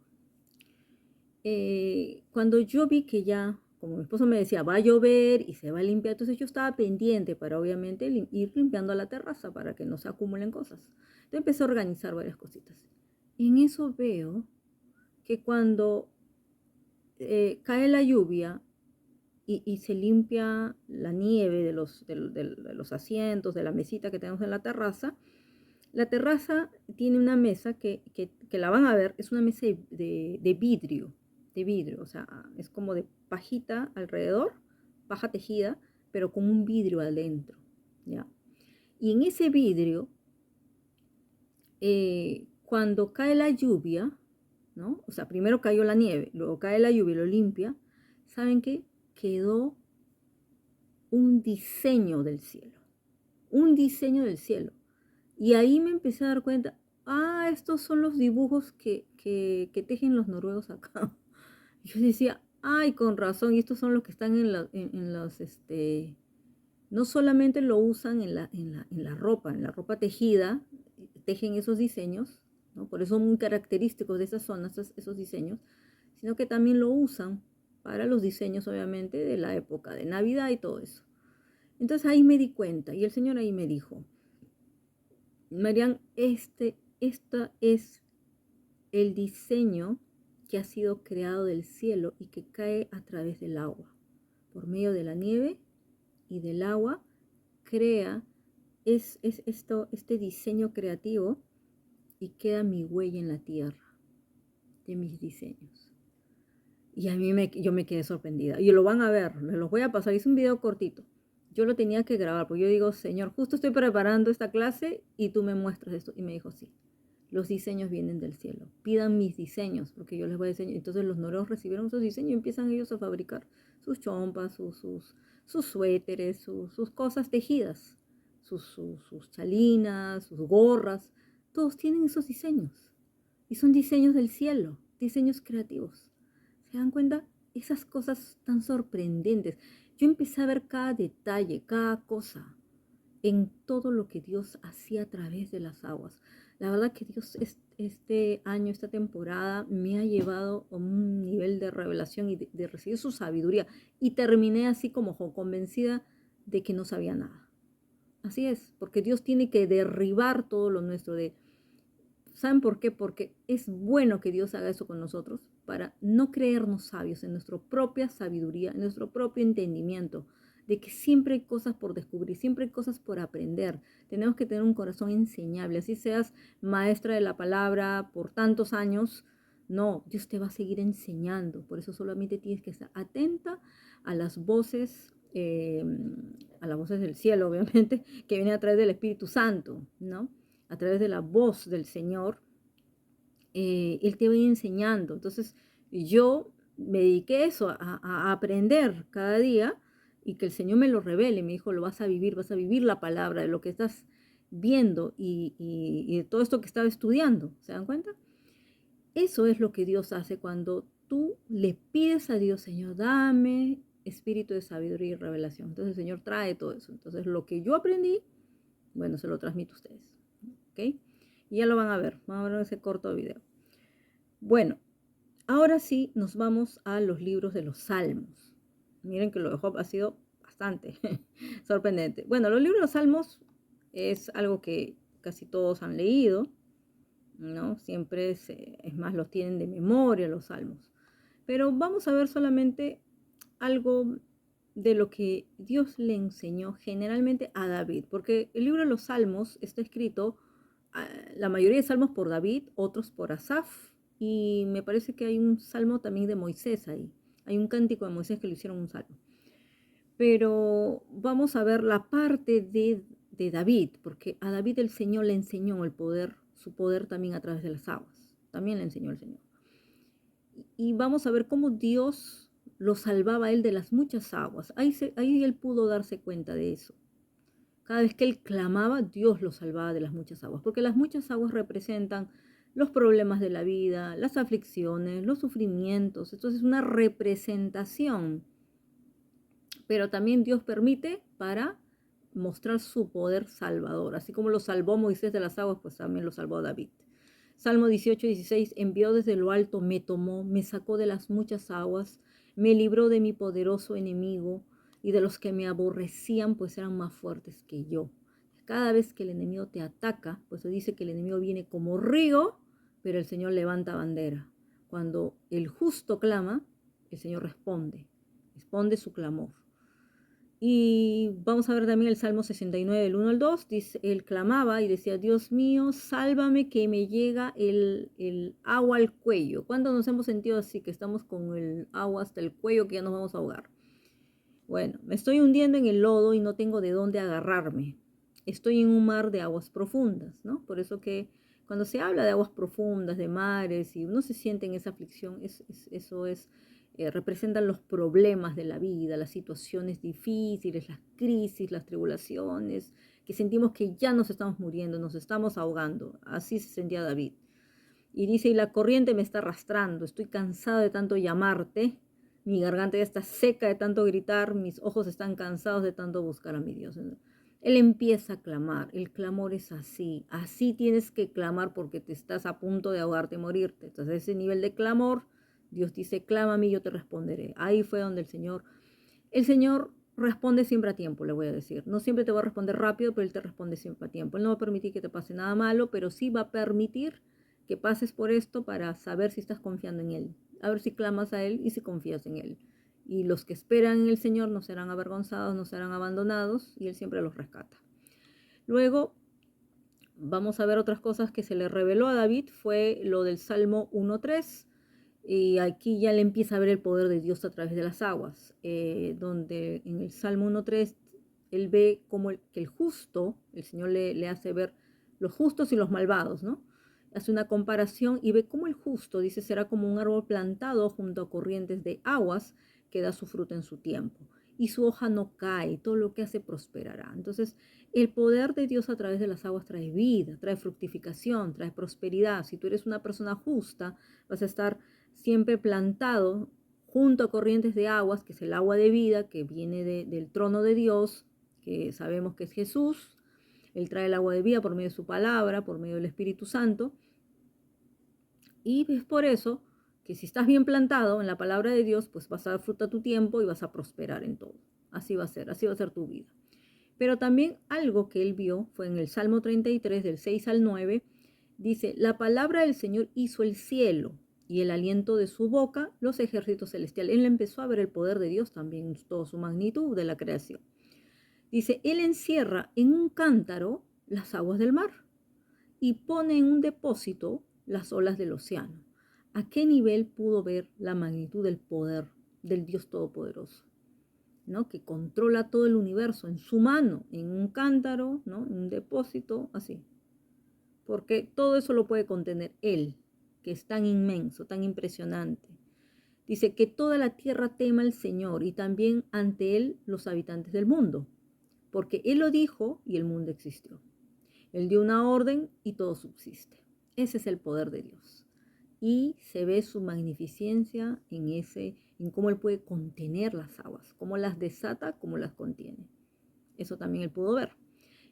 Cuando yo vi que ya, como mi esposo me decía, va a llover y se va a limpiar, entonces yo estaba pendiente para obviamente ir limpiando la terraza para que no se acumulen cosas. Entonces empecé a organizar varias cositas. En eso veo que cuando cae la lluvia y se limpia la nieve de los asientos, de la mesita que tenemos en la terraza tiene una mesa que la van a ver, es una mesa de vidrio, o sea, es como de pajita alrededor, paja tejida, pero con un vidrio adentro, ¿ya? Y en ese vidrio, cuando cae la lluvia, ¿no? O sea, primero cayó la nieve, luego cae la lluvia y lo limpia, ¿saben qué? Quedó un diseño del cielo, un diseño del cielo. Y ahí me empecé a dar cuenta, estos son los dibujos que tejen los noruegos acá. Yo decía, ay, con razón, y estos son los que están en los, no solamente lo usan en la ropa tejida, tejen esos diseños, ¿no? Por eso son muy característicos de esas zonas, esos diseños, sino que también lo usan para los diseños, obviamente, de la época de Navidad y todo eso. Entonces ahí me di cuenta, y el Señor ahí me dijo, Marian, esta es el diseño que ha sido creado del cielo y que cae a través del agua. Por medio de la nieve y del agua, crea este diseño creativo y queda mi huella en la tierra de mis diseños. Y yo me quedé sorprendida. Y lo van a ver, les los voy a pasar. Hice un video cortito. Yo lo tenía que grabar, porque yo digo, Señor, justo estoy preparando esta clase y tú me muestras esto. Y me dijo, sí, los diseños vienen del cielo. Pidan mis diseños, porque yo les voy a enseñar. Entonces los noruegos recibieron sus diseños y empiezan ellos a fabricar sus chompas, sus suéteres, sus cosas tejidas, sus chalinas, sus gorras. Todos tienen esos diseños. Y son diseños del cielo, diseños creativos. ¿Se dan cuenta? Esas cosas tan sorprendentes. Yo empecé a ver cada detalle, cada cosa. en todo lo que Dios hacía a través de las aguas. La verdad que Dios este año, esta temporada, me ha llevado a un nivel de revelación y de recibir su sabiduría. Y terminé así como convencida de que no sabía nada. Así es, porque Dios tiene que derribar todo lo nuestro de... ¿Saben por qué? Porque es bueno que Dios haga eso con nosotros para no creernos sabios en nuestra propia sabiduría, en nuestro propio entendimiento, de que siempre hay cosas por descubrir, siempre hay cosas por aprender. Tenemos que tener un corazón enseñable, así seas maestra de la palabra por tantos años. No, Dios te va a seguir enseñando. Por eso solamente tienes que estar atenta a a las voces del cielo, obviamente, que vienen a través del Espíritu Santo, ¿no? A través de la voz del Señor, Él te va a ir enseñando. Entonces, yo me dediqué a eso, a aprender cada día y que el Señor me lo revele. Me dijo, lo vas a vivir la palabra de lo que estás viendo y de todo esto que estaba estudiando. ¿Se dan cuenta? Eso es lo que Dios hace cuando tú le pides a Dios, Señor, dame espíritu de sabiduría y revelación. Entonces el Señor trae todo eso. Entonces lo que yo aprendí, bueno, se lo transmito a ustedes. ¿Ok? Y ya lo van a ver. Van a ver ese corto video. Bueno, ahora sí nos vamos a los libros de los Salmos. Miren que lo de Job ha sido bastante sorprendente. Bueno, los libros de los Salmos es algo que casi todos han leído, ¿no? Siempre es más, los tienen de memoria los Salmos. Pero vamos a ver solamente algo de lo que Dios le enseñó generalmente a David, porque el libro de los Salmos está escrito, la mayoría de salmos por David, otros por Asaf, y me parece que hay un salmo también de Moisés ahí. Hay un cántico de Moisés que le hicieron un salmo. Pero vamos a ver la parte de David, porque a David el Señor le enseñó el poder, su poder también a través de las aguas. También le enseñó el Señor. Y vamos a ver cómo Dios lo salvaba a él de las muchas aguas. Ahí él pudo darse cuenta de eso. Cada vez que él clamaba, Dios lo salvaba de las muchas aguas, porque las muchas aguas representan los problemas de la vida, las aflicciones, los sufrimientos. Entonces es una representación, pero también Dios permite para mostrar su poder salvador. Así como lo salvó Moisés de las aguas, pues también lo salvó David. Salmo 18:16, envió desde lo alto, me tomó, me sacó de las muchas aguas, me libró de mi poderoso enemigo y de los que me aborrecían, pues eran más fuertes que yo. Cada vez que el enemigo te ataca, pues se dice que el enemigo viene como río, pero el Señor levanta bandera. Cuando el justo clama, el Señor responde su clamor. Y vamos a ver también el Salmo 69, del 1 al 2, dice, él clamaba y decía, Dios mío, sálvame que me llega el agua al cuello. ¿Cuándo nos hemos sentido así, que estamos con el agua hasta el cuello, que ya nos vamos a ahogar? Bueno, me estoy hundiendo en el lodo y no tengo de dónde agarrarme. Estoy en un mar de aguas profundas, ¿no? Por eso que cuando se habla de aguas profundas, de mares, y uno se siente en esa aflicción, representan los problemas de la vida, las situaciones difíciles, las crisis, las tribulaciones, que sentimos que ya nos estamos muriendo, nos estamos ahogando. Así se sentía David. Y dice, y la corriente me está arrastrando, estoy cansado de tanto llamarte, mi garganta ya está seca de tanto gritar, mis ojos están cansados de tanto buscar a mi Dios. Él empieza a clamar, el clamor es así, así tienes que clamar porque te estás a punto de ahogarte y morirte. Entonces ese nivel de clamor, Dios dice, clama a mí, yo te responderé. Ahí fue donde el Señor responde siempre a tiempo, le voy a decir. No siempre te va a responder rápido, pero Él te responde siempre a tiempo. Él no va a permitir que te pase nada malo, pero sí va a permitir que pases por esto para saber si estás confiando en Él, a ver si clamas a Él y si confías en Él. Y los que esperan en el Señor no serán avergonzados, no serán abandonados, y Él siempre los rescata. Luego, vamos a ver otras cosas que se le reveló a David, fue lo del Salmo 1:3, y aquí ya le empieza a ver el poder de Dios a través de las aguas, donde en el Salmo 1:3 él ve como que el justo, el Señor le hace ver los justos y los malvados, ¿no? Hace una comparación y ve cómo el justo, dice, será como un árbol plantado junto a corrientes de aguas que da su fruto en su tiempo. Y su hoja no cae, todo lo que hace prosperará. Entonces, el poder de Dios a través de las aguas trae vida, trae fructificación, trae prosperidad. Si tú eres una persona justa, vas a estar siempre plantado junto a corrientes de aguas, que es el agua de vida que viene del trono de Dios, que sabemos que es Jesús. Él trae el agua de vida por medio de su palabra, por medio del Espíritu Santo. Y es por eso que si estás bien plantado en la palabra de Dios, pues vas a dar fruto a tu tiempo y vas a prosperar en todo. Así va a ser tu vida. Pero también algo que él vio fue en el Salmo 33, del 6 al 9, dice, la palabra del Señor hizo el cielo y el aliento de su boca los ejércitos celestiales. Él empezó a ver el poder de Dios también, toda su magnitud de la creación. Dice, él encierra en un cántaro las aguas del mar y pone en un depósito las olas del océano. ¿A qué nivel pudo ver la magnitud del poder del Dios Todopoderoso? ¿No? Que controla todo el universo en su mano, en un cántaro, ¿no? En un depósito, así. Porque todo eso lo puede contener Él, que es tan inmenso, tan impresionante. Dice que toda la tierra tema al Señor y también ante Él los habitantes del mundo. Porque Él lo dijo y el mundo existió. Él dio una orden y todo subsiste. Ese es el poder de Dios. Y se ve su magnificencia en cómo Él puede contener las aguas, cómo las desata, cómo las contiene. Eso también Él pudo ver.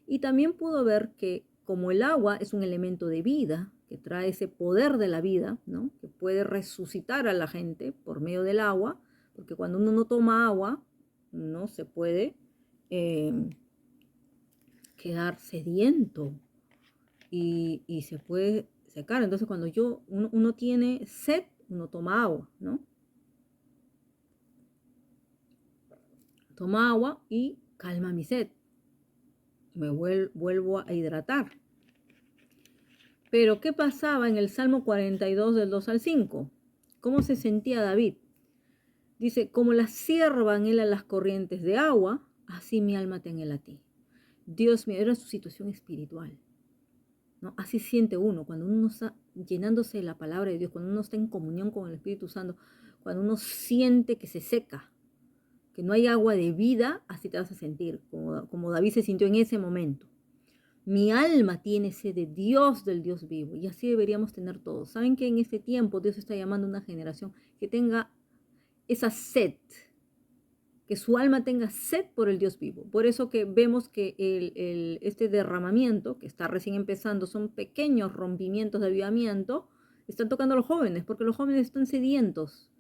Y también pudo ver que como el agua es un elemento de vida, que trae ese poder de la vida, ¿no? Que puede resucitar a la gente por medio del agua, porque cuando uno no toma agua, no se puede quedar sediento y se puede secar. Entonces cuando uno tiene sed, uno toma agua, ¿no? Toma agua y calma mi sed. Me vuelvo a hidratar. Pero ¿qué pasaba en el Salmo 42 del 2 al 5? ¿Cómo se sentía David? Dice, como la sierva anhela las corrientes de agua, así mi alma te anhela a ti. Dios mío, era su situación espiritual, ¿no? Así siente uno cuando uno está llenándose de la palabra de Dios, cuando uno está en comunión con el Espíritu Santo, cuando uno siente que se seca, que no hay agua de vida, así te vas a sentir, como David se sintió en ese momento. Mi alma tiene sed de Dios, del Dios vivo, y así deberíamos tener todos. ¿Saben que en este tiempo Dios está llamando a una generación que tenga esa sed, que su alma tenga sed por el Dios vivo? Por eso que vemos que este derramamiento, que está recién empezando, son pequeños rompimientos de avivamiento, están tocando a los jóvenes, porque los jóvenes están sedientos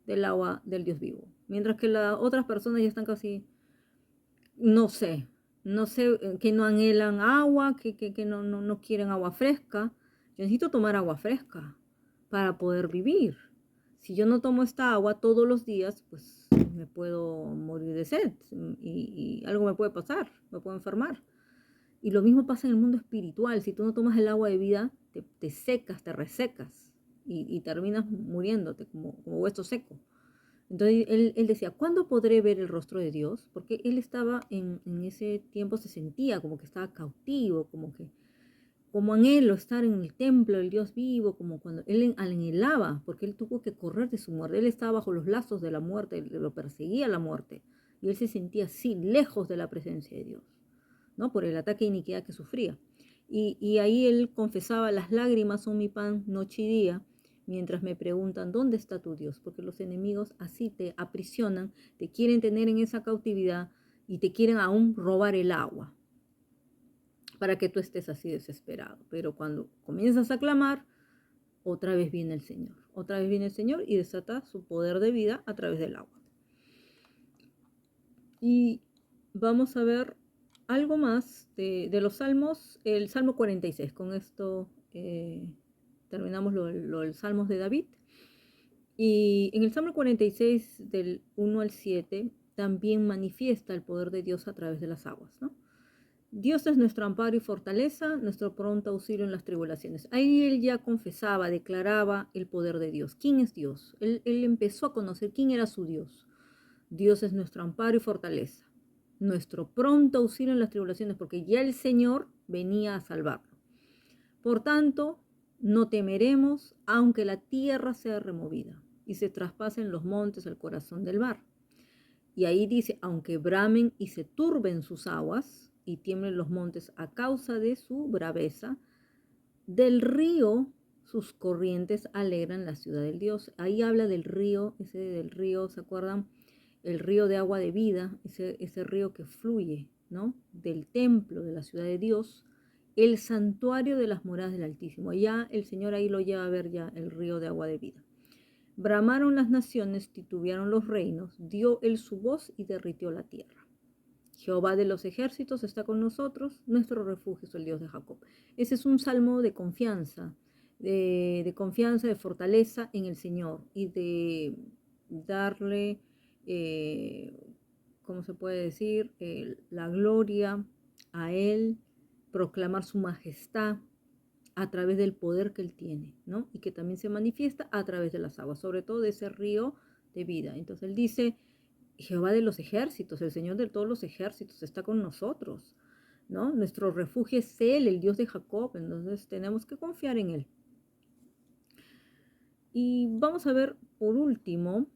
del agua del Dios vivo, mientras que las otras personas ya están casi, no sé, que no anhelan agua, que no quieren agua fresca. Yo necesito tomar agua fresca para poder vivir. Si yo no tomo esta agua todos los días, pues me puedo morir de sed y algo me puede pasar, me puedo enfermar. Y lo mismo pasa en el mundo espiritual. Si tú no tomas el agua de vida, te secas, te resecas y terminas muriéndote como hueso seco. Entonces él decía, ¿cuándo podré ver el rostro de Dios? Porque él estaba en ese tiempo, se sentía como que estaba cautivo, como anhelo estar en el templo del Dios vivo, como cuando él anhelaba, porque él tuvo que correr de su muerte. Él estaba bajo los lazos de la muerte, lo perseguía la muerte. Y él se sentía así, lejos de la presencia de Dios, ¿no? Por el ataque de iniquidad que sufría. Y ahí él confesaba, las lágrimas son mi pan noche y día, mientras me preguntan, ¿dónde está tu Dios? Porque los enemigos así te aprisionan, te quieren tener en esa cautividad y te quieren aún robar el agua para que tú estés así desesperado. Pero cuando comienzas a clamar, otra vez viene el Señor. Otra vez viene el Señor y desata su poder de vida a través del agua. Y vamos a ver algo más de los salmos, el Salmo 46. Con esto terminamos los salmos de David. Y en el Salmo 46, del 1 al 7, también manifiesta el poder de Dios a través de las aguas, ¿no? Dios es nuestro amparo y fortaleza, nuestro pronto auxilio en las tribulaciones. Ahí él ya confesaba, declaraba el poder de Dios. ¿Quién es Dios? Él empezó a conocer quién era su Dios. Dios es nuestro amparo y fortaleza, nuestro pronto auxilio en las tribulaciones, porque ya el Señor venía a salvarlo. Por tanto, no temeremos, aunque la tierra sea removida y se traspasen los montes al corazón del mar. Y ahí dice, aunque bramen y se turben sus aguas y tiemblen los montes a causa de su braveza, del río sus corrientes alegran la ciudad del Dios. Ahí habla del río, ese del río, ¿se acuerdan? El río de agua de vida, ese río que fluye ¿no? Del templo de la ciudad de Dios, el santuario de las moradas del Altísimo. Ya el Señor ahí lo lleva a ver ya el río de agua de vida. Bramaron las naciones, titubearon los reinos, dio él su voz y derritió la tierra. Jehová de los ejércitos está con nosotros, nuestro refugio es el Dios de Jacob. Ese es un salmo de confianza, confianza, de fortaleza en el Señor y de darle, ¿cómo se puede decir? La gloria a Él, proclamar su majestad a través del poder que Él tiene, ¿no? Y que también se manifiesta a través de las aguas, sobre todo de ese río de vida. Entonces Él dice, Jehová de los ejércitos, el Señor de todos los ejércitos, está con nosotros, ¿no? Nuestro refugio es Él, el Dios de Jacob, entonces tenemos que confiar en Él. Y vamos a ver, por último,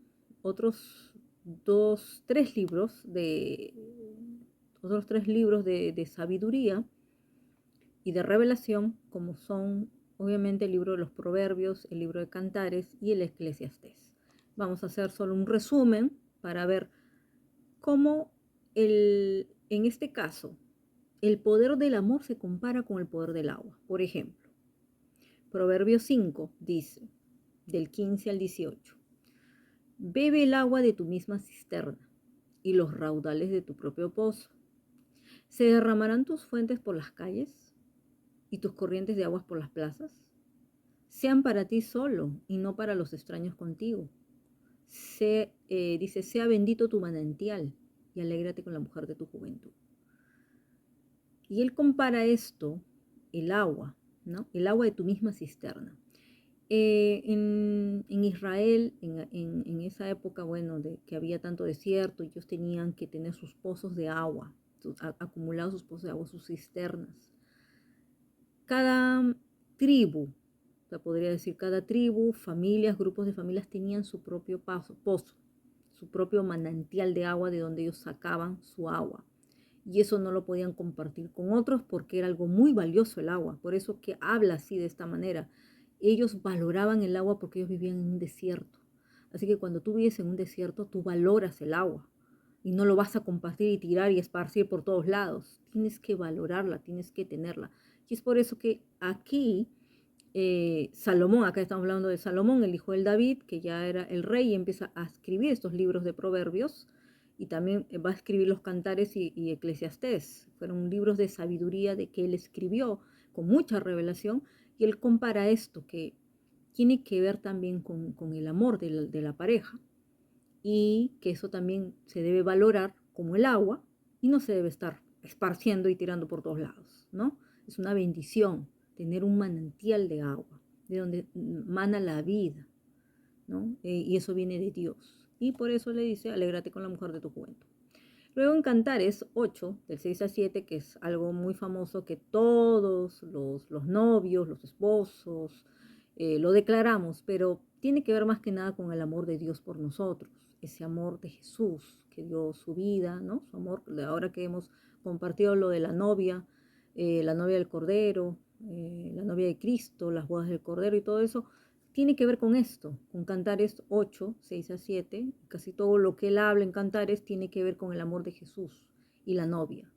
otros tres libros de sabiduría y de revelación, como son, obviamente, el libro de los Proverbios, el libro de Cantares y el Eclesiastés. Vamos a hacer solo un resumen para ver cómo en este caso el poder del amor se compara con el poder del agua. Por ejemplo, Proverbios 5 dice, del 15 al 18, bebe el agua de tu misma cisterna y los raudales de tu propio pozo. ¿Se derramarán tus fuentes por las calles y tus corrientes de aguas por las plazas? Sean para ti solo y no para los extraños contigo. Dice, sea bendito tu manantial y alégrate con la mujer de tu juventud. Y él compara esto, el agua, ¿no? El agua de tu misma cisterna. En Israel, en esa época, bueno, de que había tanto desierto, ellos tenían que tener sus pozos de agua, acumulados sus pozos de agua, sus cisternas. Cada tribu, podría decir, cada tribu, familias, grupos de familias tenían su propio pozo, su propio manantial de agua de donde ellos sacaban su agua. Y eso no lo podían compartir con otros porque era algo muy valioso el agua. Por eso que habla así de esta manera. Ellos valoraban el agua porque ellos vivían en un desierto. Así que cuando tú vives en un desierto, tú valoras el agua y no lo vas a compartir y tirar y esparcir por todos lados. Tienes que valorarla, tienes que tenerla. Y es por eso que aquí Salomón, acá estamos hablando de Salomón, el hijo del David, que ya era el rey y empieza a escribir estos libros de proverbios y también va a escribir los Cantares y Eclesiastés. Fueron libros de sabiduría de que él escribió con mucha revelación y él compara esto que tiene que ver también con el amor de la pareja y que eso también se debe valorar como el agua y no se debe estar esparciendo y tirando por todos lados, ¿no? Es una bendición tener un manantial de agua, de donde mana la vida, ¿no? Y eso viene de Dios. Y por eso le dice, alégrate con la mujer de tu juventud. Luego en Cantares 8, del 6 al 7, que es algo muy famoso que todos los novios, los esposos, lo declaramos, pero tiene que ver más que nada con el amor de Dios por nosotros, ese amor de Jesús que dio su vida, ¿no? Su amor, ahora que hemos compartido lo de la novia del Cordero, la novia de Cristo, las bodas del Cordero y todo eso, tiene que ver con esto, con Cantares 8, 6 a 7. Casi todo lo que él habla en Cantares tiene que ver con el amor de Jesús y la novia,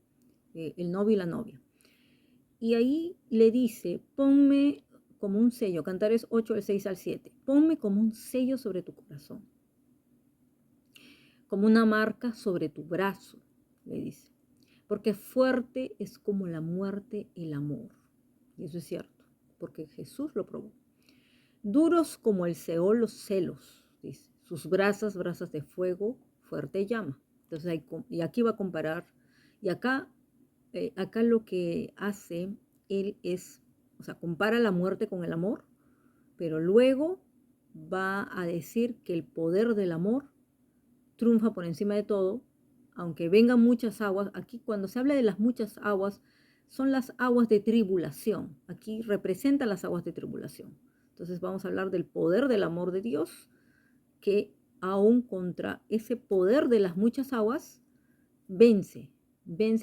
el novio y la novia. Y ahí le dice, ponme como un sello, Cantares 8, del 6 al 7, ponme como un sello sobre tu corazón, como una marca sobre tu brazo, le dice, porque fuerte es como la muerte el amor. Y eso es cierto, porque Jesús lo probó. Duros como el Seol los celos, dice, sus brasas de fuego, fuerte llama. Entonces, y aquí va a comparar, y acá lo que hace él es, o sea, compara la muerte con el amor, pero luego va a decir que el poder del amor triunfa por encima de todo, aunque vengan muchas aguas. Aquí cuando se habla de las muchas aguas, son las aguas de tribulación. Aquí representan las aguas de tribulación. Entonces vamos a hablar del poder del amor de Dios, que aún contra ese poder de las muchas aguas, vence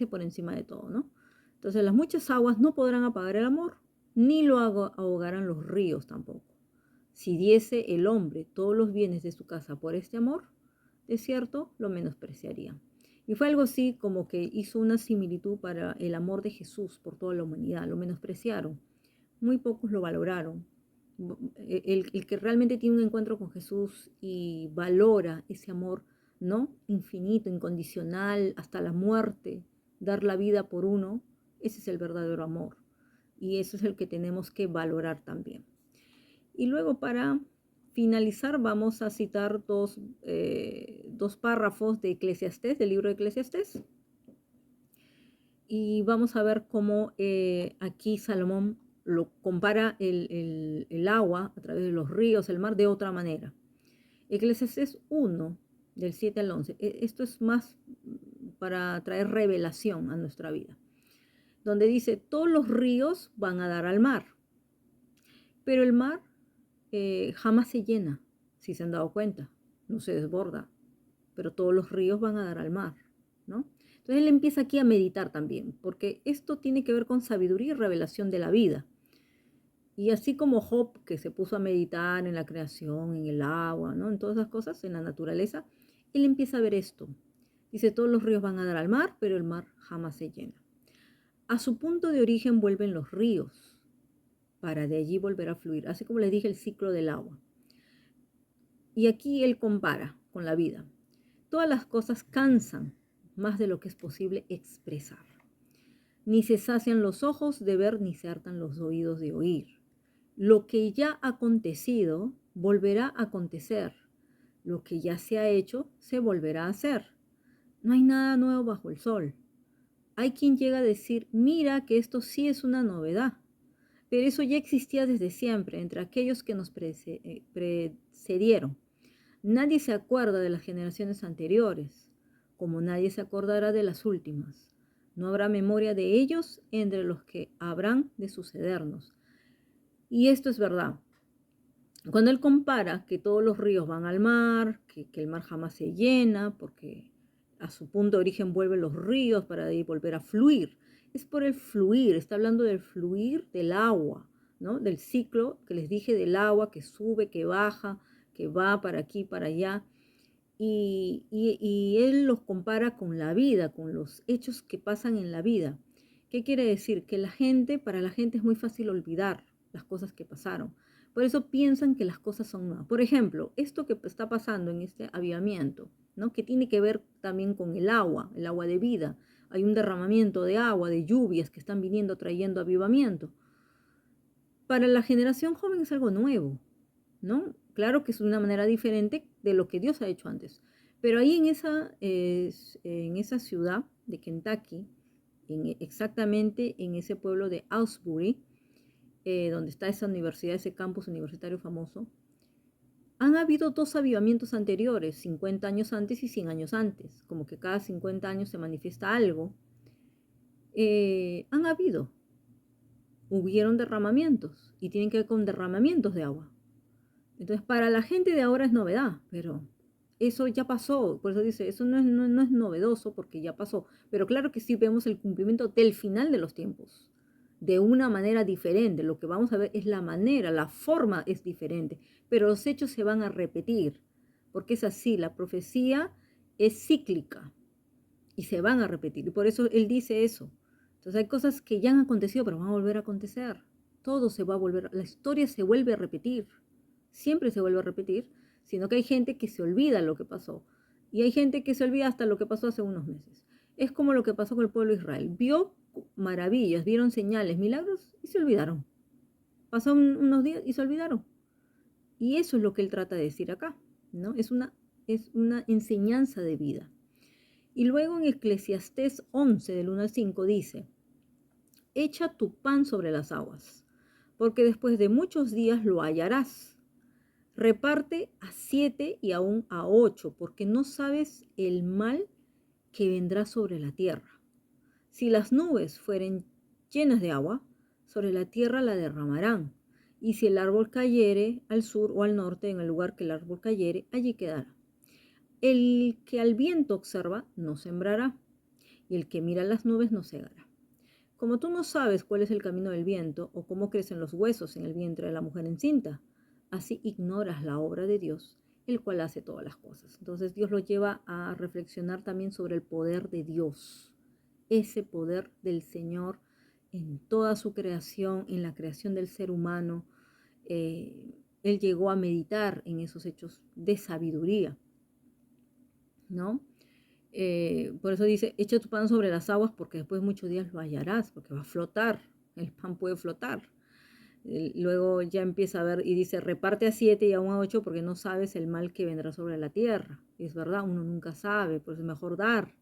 por encima de todo, ¿no? Entonces las muchas aguas no podrán apagar el amor, ni lo ahogarán los ríos tampoco. Si diese el hombre todos los bienes de su casa por este amor, de cierto, lo menospreciarían. Y fue algo así como que hizo una similitud para el amor de Jesús por toda la humanidad. Lo menospreciaron, muy pocos lo valoraron. El que realmente tiene un encuentro con Jesús y valora ese amor, ¿no? Infinito, incondicional, hasta la muerte, dar la vida por uno, ese es el verdadero amor. Y eso es el que tenemos que valorar también. Y luego para finalizar vamos a citar dos párrafos de Eclesiastés, del libro de Eclesiastés. Y vamos a ver cómo aquí Salomón lo compara el agua a través de los ríos, el mar, de otra manera. Eclesiastés 1, del 7 al 11. Esto es más para traer revelación a nuestra vida. Donde dice, todos los ríos van a dar al mar, pero el mar jamás se llena, si se han dado cuenta, no se desborda, pero todos los ríos van a dar al mar, ¿no? Entonces él empieza aquí a meditar también, porque esto tiene que ver con sabiduría y revelación de la vida. Y así como Job, que se puso a meditar en la creación, en el agua, ¿no? En todas esas cosas, en la naturaleza, él empieza a ver esto. Dice, todos los ríos van a dar al mar, pero el mar jamás se llena. A su punto de origen vuelven los ríos, para de allí volver a fluir, así como les dije, el ciclo del agua. Y aquí él compara con la vida. Todas las cosas cansan más de lo que es posible expresar. Ni se sacian los ojos de ver, ni se hartan los oídos de oír. Lo que ya ha acontecido, volverá a acontecer. Lo que ya se ha hecho, se volverá a hacer. No hay nada nuevo bajo el sol. Hay quien llega a decir, mira que esto sí es una novedad. Pero eso ya existía desde siempre entre aquellos que nos precedieron. Nadie se acuerda de las generaciones anteriores, como nadie se acordará de las últimas. No habrá memoria de ellos entre los que habrán de sucedernos. Y esto es verdad. Cuando él compara que todos los ríos van al mar, que el mar jamás se llena, porque a su punto de origen vuelven los ríos para de ahí volver a fluir. Es por el fluir, está hablando del fluir del agua, ¿no? Del ciclo que les dije del agua que sube, que baja, que va para aquí, para allá. Y él los compara con la vida, con los hechos que pasan en la vida. ¿Qué quiere decir? Que para la gente es muy fácil olvidar las cosas que pasaron. Por eso piensan que las cosas son nuevas. Por ejemplo, esto que está pasando en este avivamiento, ¿no? Que tiene que ver también con el agua de vida. Hay un derramamiento de agua, de lluvias que están viniendo trayendo avivamiento. Para la generación joven es algo nuevo, ¿no? Claro que es una manera diferente de lo que Dios ha hecho antes. Pero ahí en esa ciudad de Kentucky, exactamente en ese pueblo de Asbury, donde está esa universidad, ese campus universitario famoso, han habido dos avivamientos anteriores, 50 años antes y 100 años antes, como que cada 50 años se manifiesta algo. Hubieron derramamientos y tienen que ver con derramamientos de agua. Entonces, para la gente de ahora es novedad, pero eso ya pasó. Por eso dice, eso no es novedoso porque ya pasó. Pero claro que sí vemos el cumplimiento del final de los tiempos, de una manera diferente. Lo que vamos a ver es la manera, la forma es diferente, pero los hechos se van a repetir, porque es así, la profecía es cíclica y se van a repetir. Y por eso él dice eso. Entonces hay cosas que ya han acontecido, pero van a volver a acontecer. Todo se va a volver, la historia se vuelve a repetir. Siempre se vuelve a repetir, sino que hay gente que se olvida lo que pasó. Y hay gente que se olvida hasta lo que pasó hace unos meses. Es como lo que pasó con el pueblo de Israel. Vio maravillas, vieron señales, milagros y se olvidaron. Pasaron unos días y se olvidaron. Y eso es lo que él trata de decir acá, ¿no? Es una enseñanza de vida. Y luego en Eclesiastés 11, del 1 al 5, dice, echa tu pan sobre las aguas, porque después de muchos días lo hallarás. Reparte a 7 y aún a 8, porque no sabes el mal que vendrá sobre la tierra. Si las nubes fueren llenas de agua, sobre la tierra la derramarán. Y si el árbol cayere al sur o al norte, en el lugar que el árbol cayere, allí quedará. El que al viento observa, no sembrará, y el que mira las nubes no segará. Como tú no sabes cuál es el camino del viento, o cómo crecen los huesos en el vientre de la mujer encinta, así ignoras la obra de Dios, el cual hace todas las cosas. Entonces Dios lo lleva a reflexionar también sobre el poder de Dios, ese poder del Señor en toda su creación, en la creación del ser humano. Él llegó a meditar en esos hechos de sabiduría, ¿no? Por eso dice, echa tu pan sobre las aguas porque después de muchos días lo hallarás, porque va a flotar, el pan puede flotar. Luego ya empieza a ver y dice, reparte a 7 y aún a 8 porque no sabes el mal que vendrá sobre la tierra. Y es verdad, uno nunca sabe, por eso es mejor dar.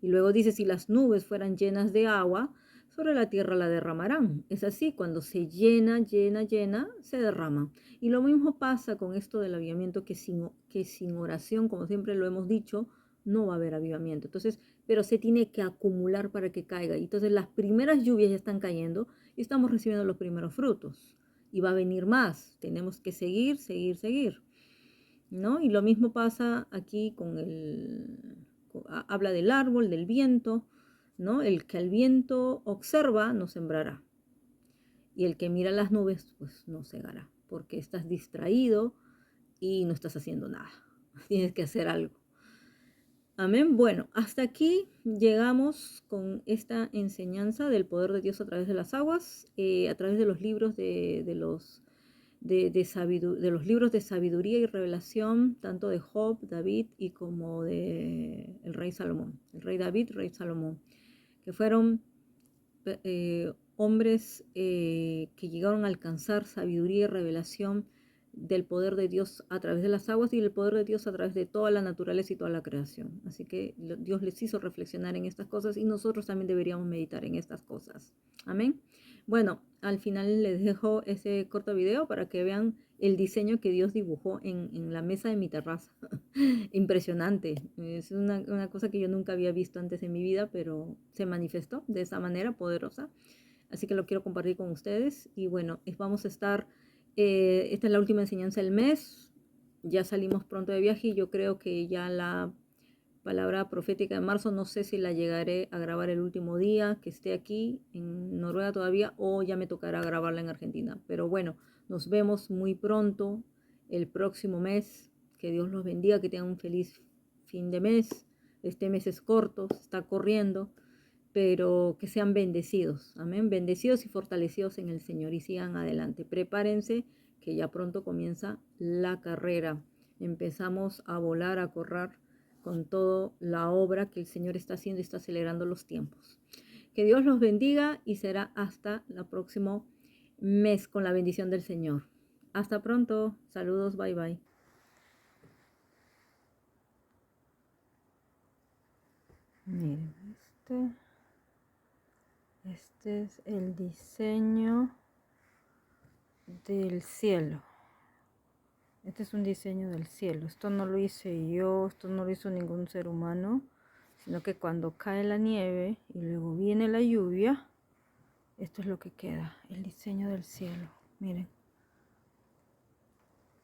Y luego dice, si las nubes fueran llenas de agua, sobre la tierra la derramarán. Es así, cuando se llena, llena, llena, se derrama. Y lo mismo pasa con esto del avivamiento, que sin oración, como siempre lo hemos dicho, no va a haber avivamiento. Entonces, pero se tiene que acumular para que caiga. Y entonces las primeras lluvias ya están cayendo y estamos recibiendo los primeros frutos. Y va a venir más. Tenemos que seguir, seguir, seguir, ¿no? Y lo mismo pasa aquí habla del árbol, del viento, ¿no? El que al viento observa no sembrará. Y el que mira las nubes, pues no segará, porque estás distraído y no estás haciendo nada. Tienes que hacer algo. Amén. Bueno, hasta aquí llegamos con esta enseñanza del poder de Dios a través de las aguas, a través de los libros de los libros de sabiduría y revelación, tanto de Job, David y como de el rey Salomón, el rey David, rey Salomón, que fueron hombres que llegaron a alcanzar sabiduría y revelación del poder de Dios a través de las aguas y del poder de Dios a través de toda la naturaleza y toda la creación. Así que Dios les hizo reflexionar en estas cosas y nosotros también deberíamos meditar en estas cosas. Amén. Bueno, al final les dejo ese corto video para que vean el diseño que Dios dibujó en la mesa de mi terraza. Impresionante. Es una cosa que yo nunca había visto antes en mi vida, pero se manifestó de esa manera poderosa. Así que lo quiero compartir con ustedes. Y bueno, vamos a estar, esta es la última enseñanza del mes. Ya salimos pronto de viaje y yo creo que ya la palabra profética de marzo, no sé si la llegaré a grabar el último día que esté aquí en Noruega todavía o ya me tocará grabarla en Argentina. Pero bueno, nos vemos muy pronto el próximo mes. Que Dios los bendiga, que tengan un feliz fin de mes. Este mes es corto, está corriendo, pero que sean bendecidos. Amén. Bendecidos y fortalecidos en el Señor y sigan adelante. Prepárense que ya pronto comienza la carrera. Empezamos a volar, a correr con toda la obra que el Señor está haciendo y está acelerando los tiempos. Que Dios los bendiga y será hasta el próximo mes con la bendición del Señor. Hasta pronto. Saludos. Bye bye. Miren, este es el diseño del cielo. Este es un diseño del cielo. Esto no lo hice yo, esto no lo hizo ningún ser humano, sino que cuando cae la nieve y luego viene la lluvia, esto es lo que queda, el diseño del cielo. Miren,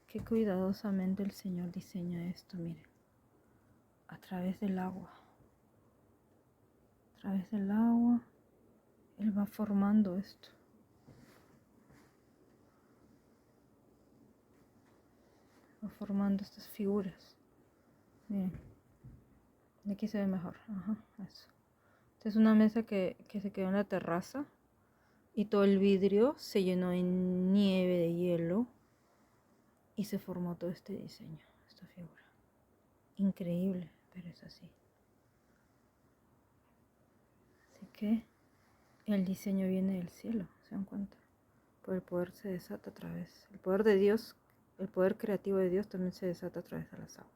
qué cuidadosamente el Señor diseña esto, miren, a través del agua. A través del agua, Él va formando esto. Va formando estas figuras. Miren, de aquí se ve mejor. Ajá, eso. Esta es una mesa que se quedó en la terraza y todo el vidrio se llenó de nieve, de hielo y se formó todo este diseño, esta figura. Increíble, pero es así. Así que el diseño viene del cielo, ¿se dan cuenta? Por el poder se desata a través, el poder de Dios, el poder creativo de Dios también se desata a través de las aguas.